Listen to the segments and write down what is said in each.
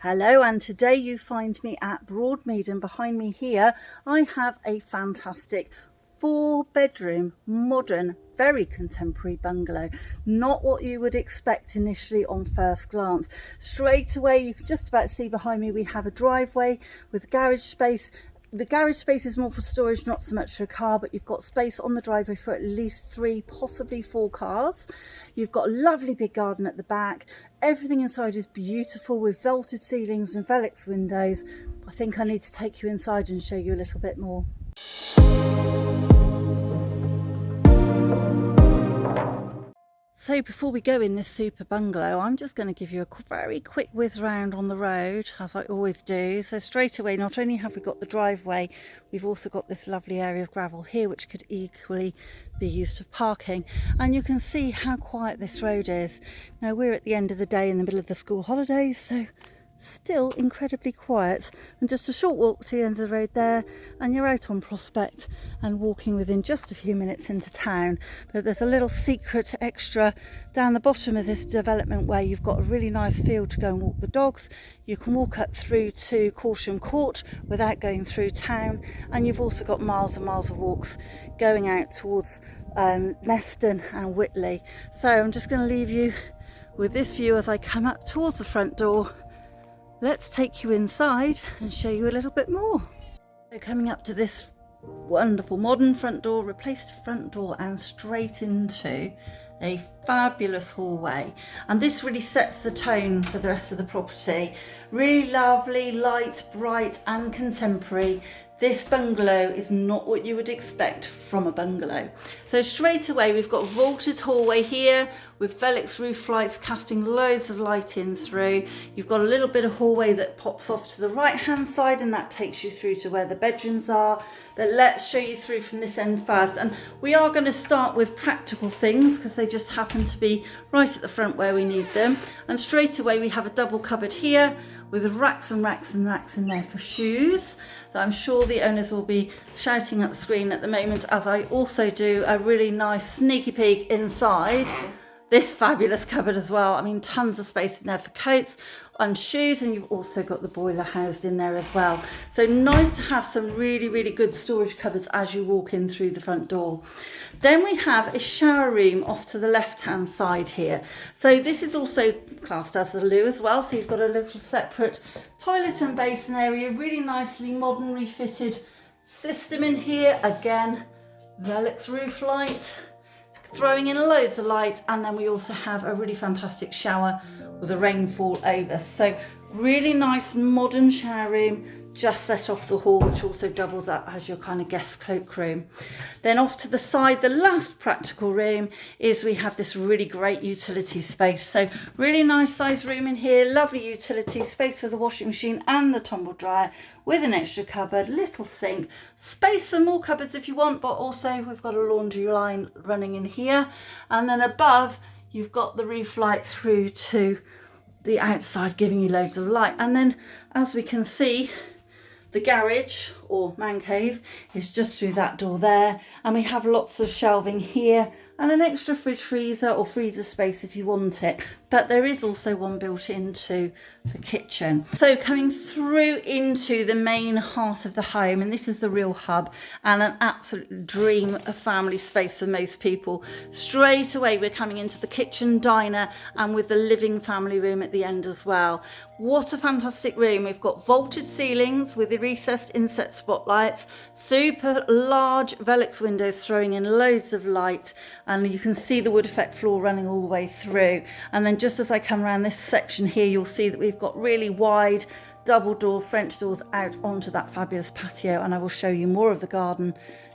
Hello, and today you find me at Broadmead, and behind me here I have a fantastic 4-bedroom, modern, very contemporary bungalow. Not what you would expect initially on first glance. Straight away you can just about see behind me we have a driveway with garage space. The garage space is more for storage, not so much for a car, but you've got space on the driveway for at least 3, possibly 4 cars. You've got a lovely big garden at the back. Everything inside is beautiful with vaulted ceilings and Velux windows. I think I need to take you inside and show you a little bit more. So before we go in this super bungalow, I'm just going to give you a very quick whiz round on the road, as I always do. So straight away, not only have we got the driveway, we've also got this lovely area of gravel here, which could equally be used for parking. And you can see how quiet this road is. Now we're at the end of the day in the middle of the school holidays, so still incredibly quiet, and just a short walk to the end of the road there and you're out on Prospect and walking within just a few minutes into town. But there's a little secret extra down the bottom of this development where you've got a really nice field to go and walk the dogs. You can walk up through to Corsham Court without going through town, and you've also got miles and miles of walks going out towards Neston and Whitley. So I'm just going to leave you with this view as I come up towards the front door. Let's take you inside and show you a little bit more. So coming up to this wonderful modern front door, replaced front door, and straight into a fabulous hallway, and this really sets the tone for the rest of the property. Really lovely, light, bright and contemporary. This bungalow is not what you would expect from a bungalow. So straight away we've got a vaulted hallway here with Velux roof lights casting loads of light in through. You've got a little bit of hallway that pops off to the right hand side, and that takes you through to where the bedrooms are. But let's show you through from this end first, and we are going to start with practical things because they just happen to be right at the front where we need them. And straight away we have a double cupboard here with racks and racks and racks in there for shoes. So I'm sure the owners will be shouting at the screen at the moment, as I also do a really nice sneaky peek inside this fabulous cupboard as well. I mean, tons of space in there for coats and shoes, and you've also got the boiler housed in there as well. So nice to have some really good storage cupboards as you walk in through the front door. Then we have a shower room off to the left hand side here. So this is also classed as the loo as well, so you've got a little separate toilet and basin area, really nicely modern refitted system in here. Again, Velux roof light throwing in loads of light, and then we also have a really fantastic shower with a rainfall over. So really nice modern shower room just set off the hall, which also doubles up as your kind of guest cloakroom. Then off to the side, the last practical room is we have this really great utility space. So really nice size room in here, lovely utility space for the washing machine and the tumble dryer with an extra cupboard, little sink, space for more cupboards if you want, but also we've got a laundry line running in here. And then above you've got the roof light through to the outside, giving you loads of light. And then as we can see, the garage or man cave is just through that door there, and we have lots of shelving here and an extra fridge freezer or freezer space if you want it, but there is also one built into the kitchen. So coming through into the main heart of the home, and this is the real hub and an absolute dream of family space for most people. Straight away we're coming into the kitchen diner and with the living family room at the end as well. What a fantastic room. We've got vaulted ceilings with the recessed inset spotlights, super large Velux windows throwing in loads of light, and you can see the wood effect floor running all the way through. And then just as I come around this section here, you'll see that we've got really wide double door French doors out onto that fabulous patio, and I will show you more of the garden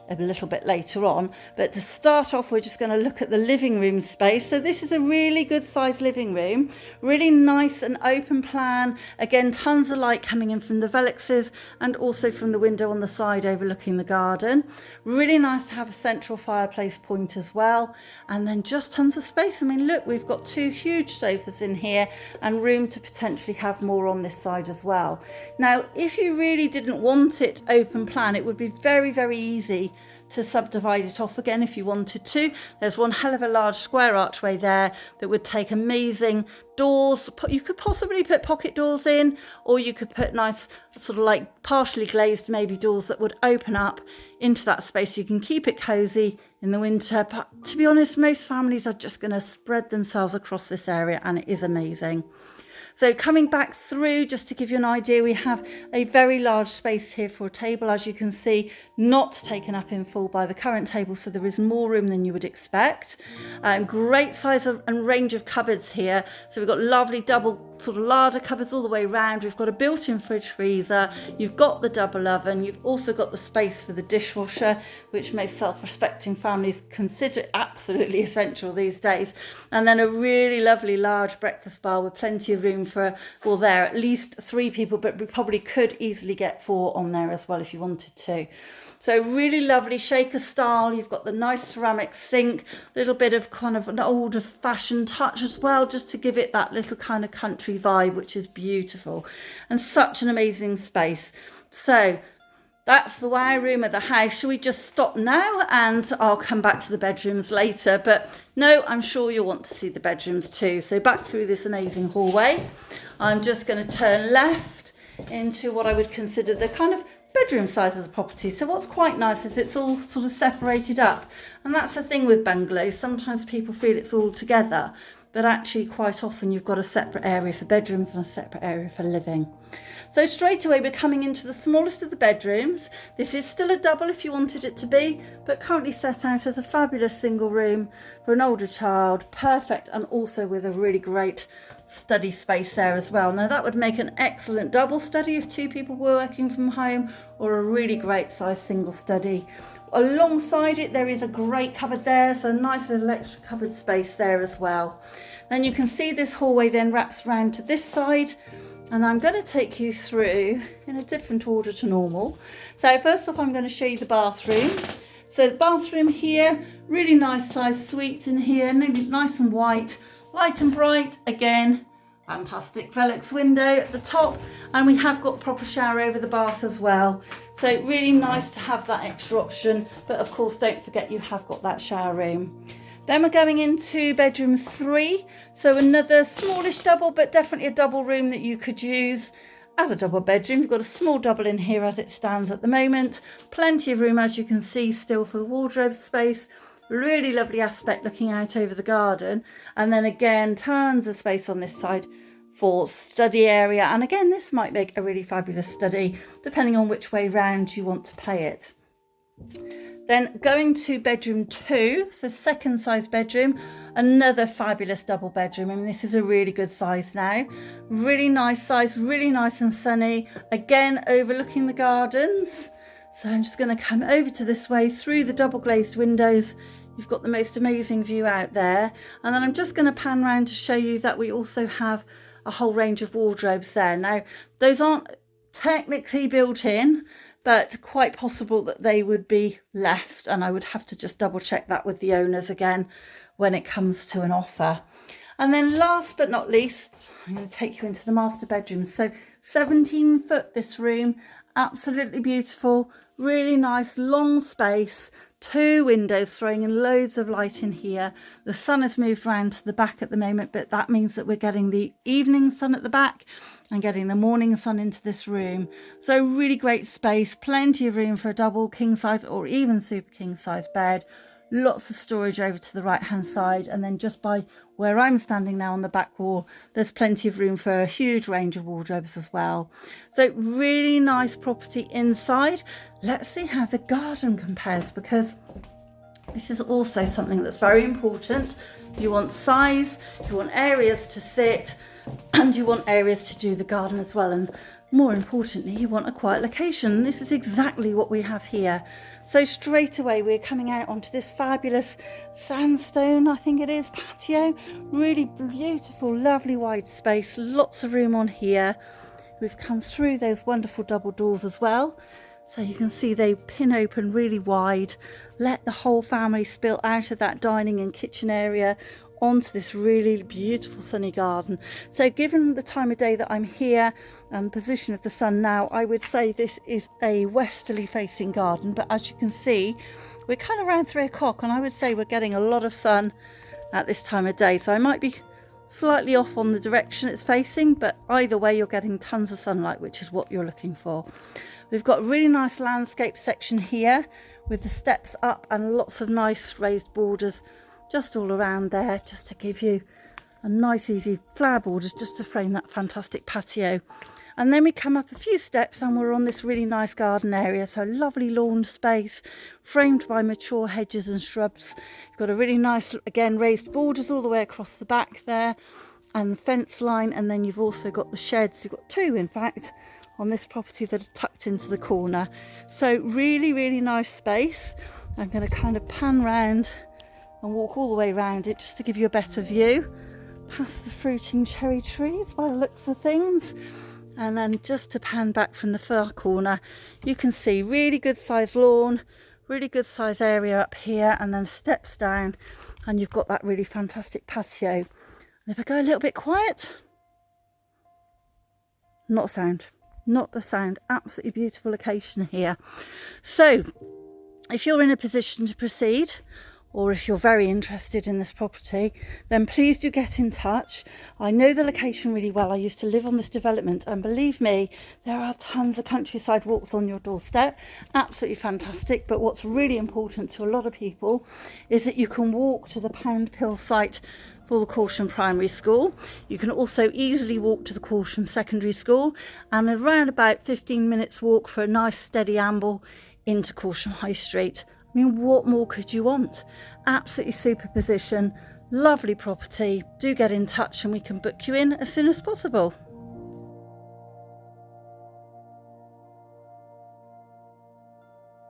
a little bit later on. But to start off, we're just going to look at the living room space. So this is a really good sized living room, really nice and open plan. Again, tons of light coming in from the Veluxes and also from the window on the side overlooking the garden. Really nice to have a central fireplace point as well, and then just tons of space. I mean, look, we've got 2 huge sofas in here and room to potentially have more on this side as well. Now, if you really didn't want it open plan, it would be very easy to subdivide it off again if you wanted to. There's one hell of a large square archway there that would take amazing doors. You could possibly put pocket doors in, or you could put nice sort of like partially glazed maybe doors that would open up into that space. You can keep it cozy in the winter, but to be honest, most families are just going to spread themselves across this area, and it is amazing. So coming back through, just to give you an idea, we have a very large space here for a table, as you can see, not taken up in full by the current table, so there is more room than you would expect. Great size and range of cupboards here. So we've got lovely double sort of larder cupboards all the way around. We've got a built-in fridge freezer. You've got the double oven. You've also got the space for the dishwasher, which most self-respecting families consider absolutely essential these days. And then a really lovely large breakfast bar with plenty of room for, well, there at least 3 people, but we probably could easily get 4 on there as well if you wanted to. So really lovely shaker style. You've got the nice ceramic sink, a little bit of kind of an older fashioned touch as well, just to give it that little kind of country vibe, which is beautiful, and such an amazing space. So that's the wow room of the house. Shall we just stop now, and I'll come back to the bedrooms later? But no, I'm sure you'll want to see the bedrooms too. So back through this amazing hallway, I'm just going to turn left into what I would consider the kind of bedroom size of the property. So what's quite nice is it's all sort of separated up, and that's the thing with bungalows. Sometimes people feel it's all together, but actually quite often you've got a separate area for bedrooms and a separate area for living. So straight away we're coming into the smallest of the bedrooms. This is still a double if you wanted it to be, but currently set out as a fabulous single room for an older child. Perfect, and also with a really great study space there as well. Now that would make an excellent double study if 2 people were working from home, or a really great size single study. Alongside it there is a great cupboard there, so a nice little extra cupboard space there as well. Then you can see this hallway then wraps around to this side, and I'm going to take you through in a different order to normal. So first off, I'm going to show you the bathroom. So the bathroom here, really nice size suite in here, nice and white, light and bright. Again, fantastic Velux window at the top, and we have got proper shower over the bath as well. So really nice to have that extra option, but of course don't forget you have got that shower room. Then we're going into bedroom 3, so another smallish double, but definitely a double room that you could use as a double bedroom. You've got a small double in here as it stands at the moment. Plenty of room, as you can see, still for the wardrobe space. Really lovely aspect looking out over the garden, and then again tons of space on this side for study area, and again this might make a really fabulous study depending on which way round you want to play it. Then going to bedroom 2, so second size bedroom, another fabulous double bedroom. I mean, this is a really good size now, really nice size, really nice and sunny, again overlooking the gardens. So I'm just going to come over to this way through the double glazed windows. You've got the most amazing view out there, and then I'm just going to pan around to show you that we also have a whole range of wardrobes there. Now those aren't technically built in, but quite possible that they would be left, and I would have to just double check that with the owners again when it comes to an offer. And then last but not least, I'm going to take you into the master bedroom. So 17 foot this room, absolutely beautiful, really nice long space, 2 windows throwing in loads of light in here. The sun has moved round to the back at the moment, but that means that we're getting the evening sun at the back and getting the morning sun into this room. So really great space, plenty of room for a double king size or even super king size bed. Lots of storage over to the right hand side, and then just by where I'm standing now on the back wall, there's plenty of room for a huge range of wardrobes as well. So really nice property inside. Let's see how the garden compares, because this is also something that's very important. You want size, you want areas to sit, and you want areas to do the garden as well, and more importantly you want a quiet location. This is exactly what we have here. So straight away we're coming out onto this fabulous sandstone, I think it is, patio. Really beautiful, lovely wide space, lots of room on here. We've come through those wonderful double doors as well, so you can see they pin open really wide, let the whole family spill out of that dining and kitchen area onto this really beautiful sunny garden. So given the time of day that I'm here and position of the sun now, I would say this is a westerly facing garden, but as you can see we're kind of around 3 o'clock, and I would say we're getting a lot of sun at this time of day. So I might be slightly off on the direction it's facing, but either way you're getting tons of sunlight, which is what you're looking for. We've got a really nice landscape section here with the steps up and lots of nice raised borders just all around there, just to give you a nice easy flower borders just to frame that fantastic patio. And then we come up a few steps and we're on this really nice garden area, so lovely lawn space framed by mature hedges and shrubs. You've got a really nice, again, raised borders all the way across the back there, and the fence line, and then you've also got the sheds. You've got 2 in fact on this property that are tucked into the corner. So really nice space. I'm going to kind of pan round and walk all the way around it just to give you a better view past the fruiting cherry trees by the looks of things. And then just to pan back from the far corner, you can see really good sized lawn, really good sized area up here, and then steps down and you've got that really fantastic patio. And if I go a little bit quiet, not a sound, not the sound. Absolutely beautiful location here. So if you're in a position to proceed, or if you're very interested in this property, then please do get in touch. I know the location really well. I used to live on this development, and believe me, there are tons of countryside walks on your doorstep. Absolutely fantastic. But what's really important to a lot of people is that you can walk to the Pound Pill site for the Corsham Primary School. You can also easily walk to the Corsham Secondary School, and around about 15 minutes walk for a nice steady amble into Corsham High Street. I mean, what more could you want? Absolutely super position, lovely property. Do get in touch and we can book you in as soon as possible.